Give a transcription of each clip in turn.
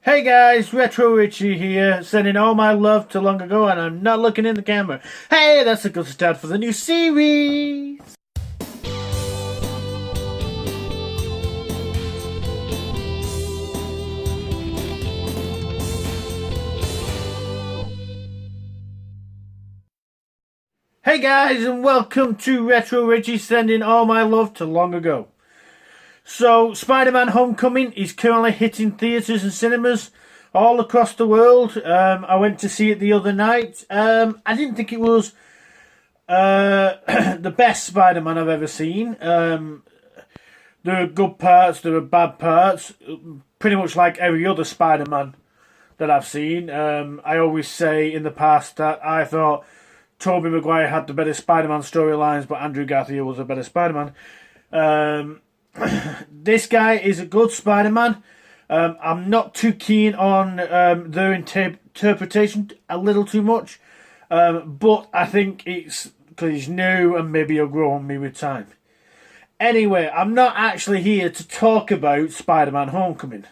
Hey guys, Retro Ritchie here, sending all my love to long ago, and I'm not looking in the camera. Hey, that's a good start for the new series! Hey guys, and welcome to Retro Ritchie, sending all my love to long ago. So, Spider-Man Homecoming is currently hitting theatres and cinemas all across the world. I went to see it the other night. I didn't think it was the best Spider-Man I've ever seen. There are good parts, there are bad parts. Pretty much like every other Spider-Man that I've seen. I always say in the past that I thought Tobey Maguire had the better Spider-Man storylines, but Andrew Garfield was a better Spider-Man. This guy is a good Spider-Man. I'm not too keen on their interpretation, a little too much. But I think it's because he's new and maybe he'll grow on me with time. Anyway, I'm not actually here to talk about Spider-Man Homecoming.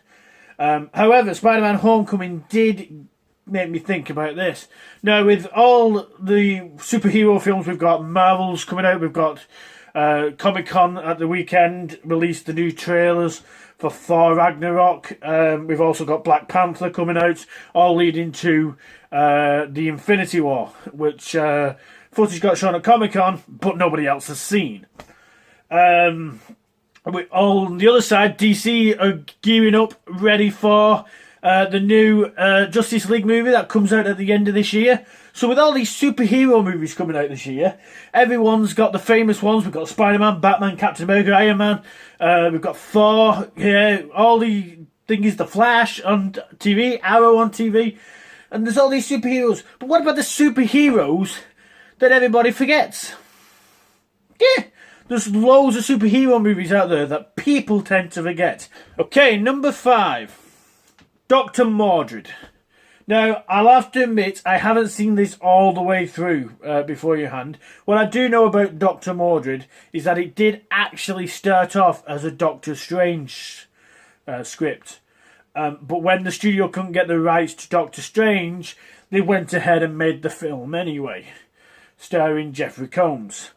However, Spider-Man Homecoming did make me think about this. Now, with all the superhero films we've got, Marvel's coming out, we've got Comic-Con at the weekend released the new trailers for Thor Ragnarok. We've also got Black Panther coming out, all leading to the Infinity War, which footage got shown at Comic-Con, but nobody else has seen. On the other side, DC are gearing up, ready for the new Justice League movie that comes out at the end of this year. So with all these superhero movies coming out this year, everyone's got the famous ones. We've got Spider-Man, Batman, Captain America, Iron Man. We've got Thor, all the thingies, The Flash on TV, Arrow on TV. And there's all these superheroes. But what about the superheroes that everybody forgets? Yeah, there's loads of superhero movies out there that people tend to forget. Okay, number 5. Dr. Mordrid. Now, I'll have to admit, I haven't seen this all the way through before your hand. What I do know about Dr. Mordrid is that it did actually start off as a Doctor Strange script. But when the studio couldn't get the rights to Doctor Strange, they went ahead and made the film anyway, starring Jeffrey Combs.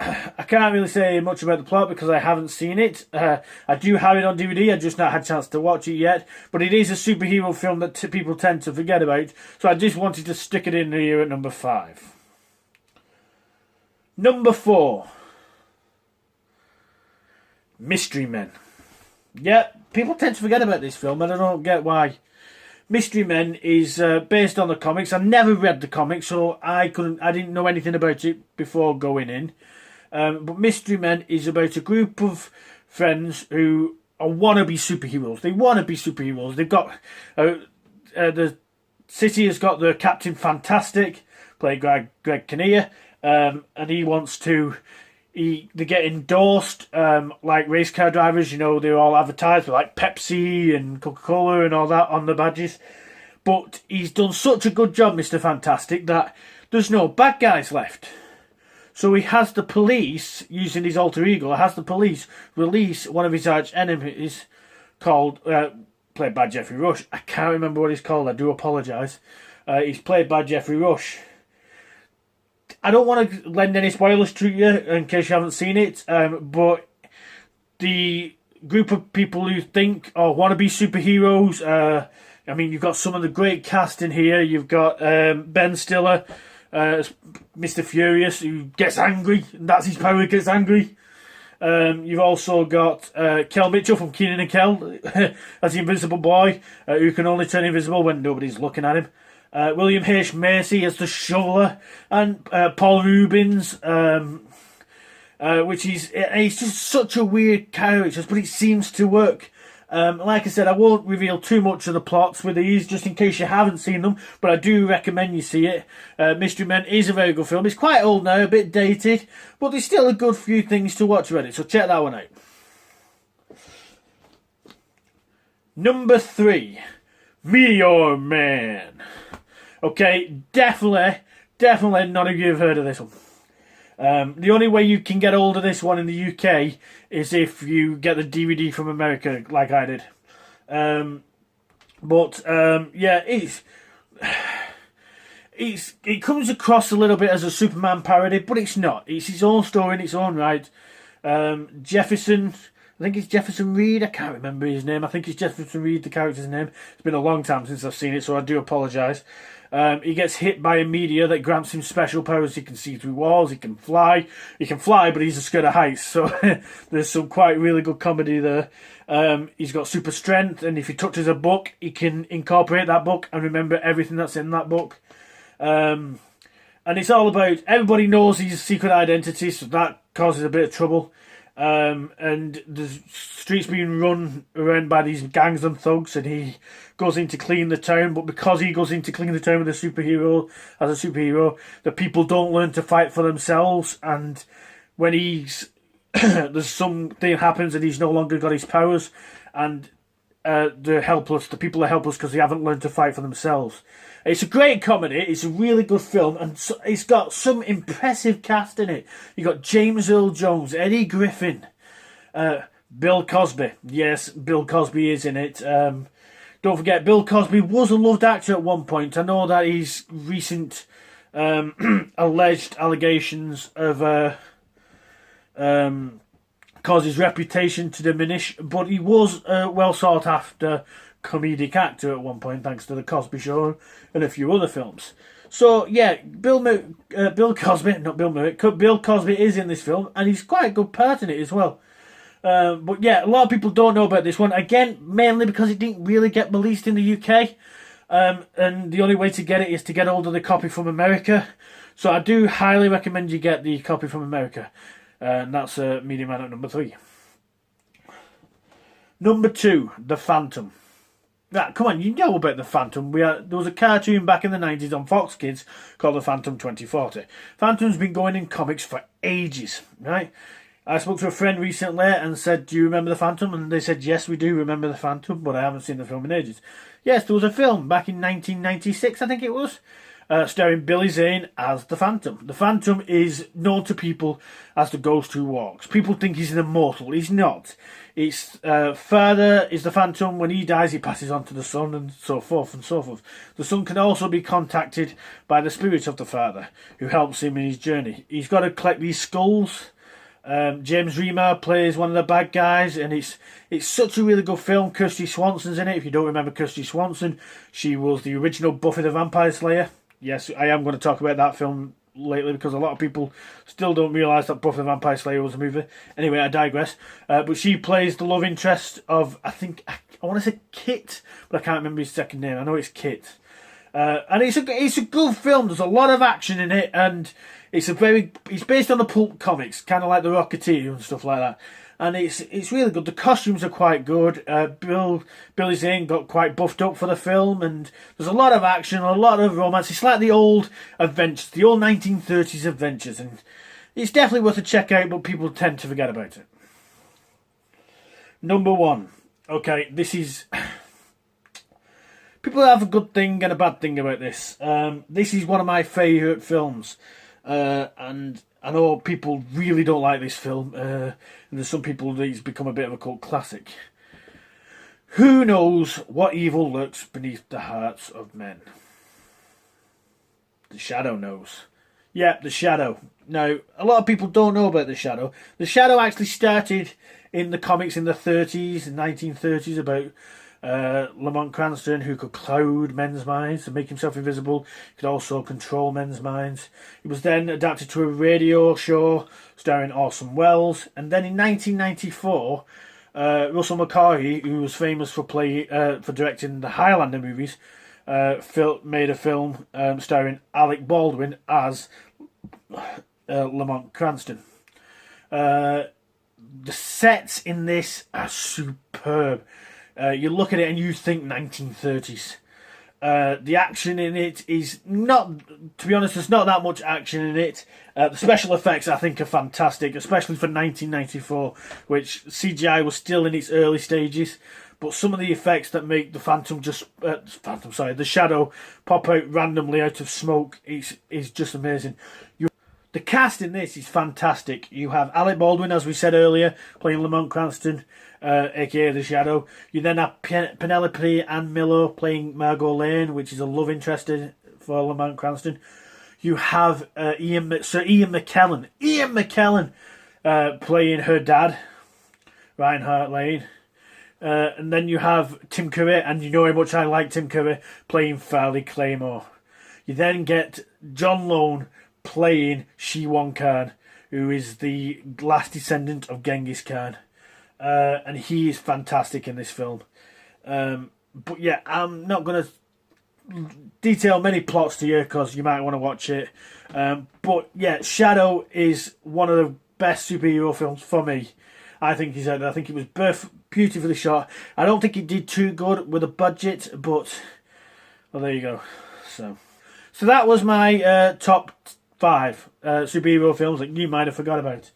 I can't really say much about the plot because I haven't seen it. I do have it on DVD, I've just not had a chance to watch it yet. But it is a superhero film that people tend to forget about. So I just wanted to stick it in here at number 5. Number 4. Mystery Men. Yeah, people tend to forget about this film and I don't get why. Mystery Men is based on the comics. I never read the comics, so I didn't know anything about it before going in. But Mystery Men is about a group of friends who want to be superheroes. They want to be superheroes. They've got the city has got the Captain Fantastic, played by Greg Kinnear, and he wants to. They get endorsed like race car drivers. You know, they're all advertised with like Pepsi and Coca-Cola and all that on the badges. But he's done such a good job, Mr. Fantastic, that there's no bad guys left. So he has the police, using his alter ego, has the police release one of his arch enemies called, played by Jeffrey Rush. I can't remember what he's called, I do apologise. He's played by Jeffrey Rush. I don't want to lend any spoilers to you in case you haven't seen it, but the group of people who think or want to be superheroes, I mean, you've got some of the great cast in here. You've got Ben Stiller, Mr. Furious, who gets angry, and that's his power, gets angry. You've also got Kel Mitchell from Kenan and Kel as the Invisible Boy, who can only turn invisible when nobody's looking at him. William H. Macy as the Shoveler, and Paul Rubens, which he's just such a weird character, but it seems to work. Like I said, I won't reveal too much of the plots with these, just in case you haven't seen them, but I do recommend you see it. Mystery Men is a very good film. It's quite old now, a bit dated, but there's still a good few things to watch about it, so check that one out. Number 3, Meteor Man. Okay, definitely none of you have heard of this one. The only way you can get hold of this one in the UK is if you get the DVD from America, like I did. But yeah, it comes across a little bit as a Superman parody, but it's not. It's his own story in its own right. Jefferson, I think it's Jefferson Reed. I can't remember his name. I think it's Jefferson Reed, the character's name. It's been a long time since I've seen it, so I do apologise. He gets hit by a meteor that grants him special powers. He can see through walls. He can fly. He can fly, but he's scared of heights. So there's some quite really good comedy there. He's got super strength, and if he touches a book, he can incorporate that book and remember everything that's in that book. And it's all about, everybody knows his secret identity, so that causes a bit of trouble. And the streets being run around by these gangs and thugs, and he goes in to clean the town. But because he goes in to clean the town with a superhero, the people don't learn to fight for themselves. And when there's something happens and he's no longer got his powers, and they're helpless. The people are helpless because they haven't learned to fight for themselves. It's a great comedy. It's a really good film, and it's got some impressive cast in it. You got James Earl Jones, Eddie Griffin, Bill Cosby. Yes, Bill Cosby is in it. Don't forget, Bill Cosby was a loved actor at one point. I know that his recent alleged allegations of caused his reputation to diminish, but he was a well sought after comedic actor at one point, thanks to The Cosby Show and a few other films. So yeah, Bill Cosby is in this film, and he's quite a good part in it as well. But yeah, a lot of people don't know about this one, again, mainly because it didn't really get released in the UK, and the only way to get it is to get hold of the copy from America. So I do highly recommend you get the copy from America. And that's Medium Man at number 3. Number 2, The Phantom. Now, come on, you know about The Phantom. There was a cartoon back in the 90s on Fox Kids called The Phantom 2040. Phantom's been going in comics for ages, right? I spoke to a friend recently and said, do you remember The Phantom? And they said, yes, we do remember The Phantom, but I haven't seen the film in ages. Yes, there was a film back in 1996, I think it was, starring Billy Zane as the Phantom. The Phantom is known to people as the ghost who walks. People think he's an immortal. He's not. It's Father is the Phantom. When he dies, he passes on to the Son, and so forth and so forth. The Son can also be contacted by the spirit of the Father, who helps him in his journey. He's got to collect these skulls. James Remar plays one of the bad guys, and it's such a really good film. Kirsty Swanson's in it. If you don't remember Kirsty Swanson, she was the original Buffy the Vampire Slayer. Yes, I am going to talk about that film lately because a lot of people still don't realise that Buffy the Vampire Slayer was a movie. Anyway, I digress. But she plays the love interest of, I want to say Kit, but I can't remember his second name. I know it's Kit. And it's a good film. There's a lot of action in it, and it's based on the pulp comics, kind of like The Rocketeer and stuff like that. And it's really good. The costumes are quite good. Billy Zane got quite buffed up for the film, and there's a lot of action, a lot of romance. It's like the old adventures, the old 1930s adventures, and it's definitely worth a check out, but people tend to forget about it. Number 1. Okay, this is... People have a good thing and a bad thing about this. This is one of my favourite films, and I know people really don't like this film, and there's some people that it's become a bit of a cult classic. Who knows what evil lurks beneath the hearts of men? The Shadow knows. Yeah, The Shadow. Now, a lot of people don't know about The Shadow. The Shadow actually started in the comics in the 30s, 1930s, about Lamont Cranston, who could cloud men's minds to make himself invisible. He could also control men's minds. It was then adapted to a radio show starring Orson Welles, and then in 1994, Russell McCaughey, who was famous for directing the Highlander movies, made a film starring Alec Baldwin as Lamont Cranston. The sets in this are superb. You look at it and you think 1930s. The action in it is not, to be honest, there's not that much action in it. The special effects, I think, are fantastic, especially for 1994, which CGI was still in its early stages. But some of the effects that make the Shadow pop out randomly out of smoke is just amazing. The cast in this is fantastic. You have Alec Baldwin, as we said earlier, playing Lamont Cranston. aka the Shadow. You then have Penelope Ann Miller playing Margot Lane, which is a love interest for Lamont Cranston. You have Sir Ian McKellen. Ian McKellen playing her dad, Reinhardt Lane. And then you have Tim Curry, and you know how much I like Tim Curry, playing Farley Claymore. You then get John Lone playing Shi-Wan Khan, who is the last descendant of Genghis Khan. And he is fantastic in this film. But yeah, I'm not going to detail many plots to you because you might want to watch it. But yeah, Shadow is one of the best superhero films for me. I think it was beautifully shot. I don't think it did too good with a budget, but well, there you go. So that was my top 5 superhero films that you might have forgot about.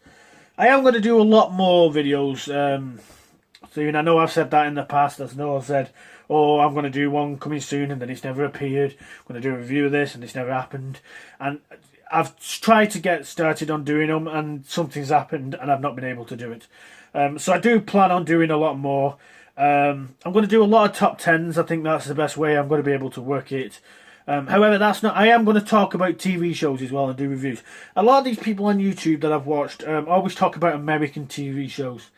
I am going to do a lot more videos soon. I know I've said that in the past. I know I've said, oh, I'm going to do one coming soon, and then it's never appeared. I'm going to do a review of this, and it's never happened. And I've tried to get started on doing them, and something's happened, and I've not been able to do it. So I do plan on doing a lot more. I'm going to do a lot of top 10s. I think that's the best way I'm going to be able to work it. However, I am going to talk about TV shows as well and do reviews. A lot of these people on YouTube that I've watched always talk about American TV shows.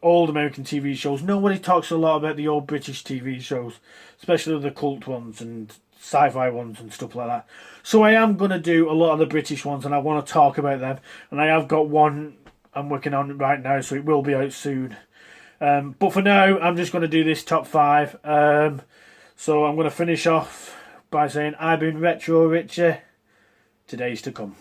Old American TV shows. Nobody talks a lot about the old British TV shows, especially the cult ones and sci-fi ones and stuff like that. So I am going to do a lot of the British ones, and I want to talk about them. And I have got one I'm working on right now, so it will be out soon. But for now, I'm just going to do this top 5. So I'm going to finish off by saying I've been Retro Ritchie. Today's to come.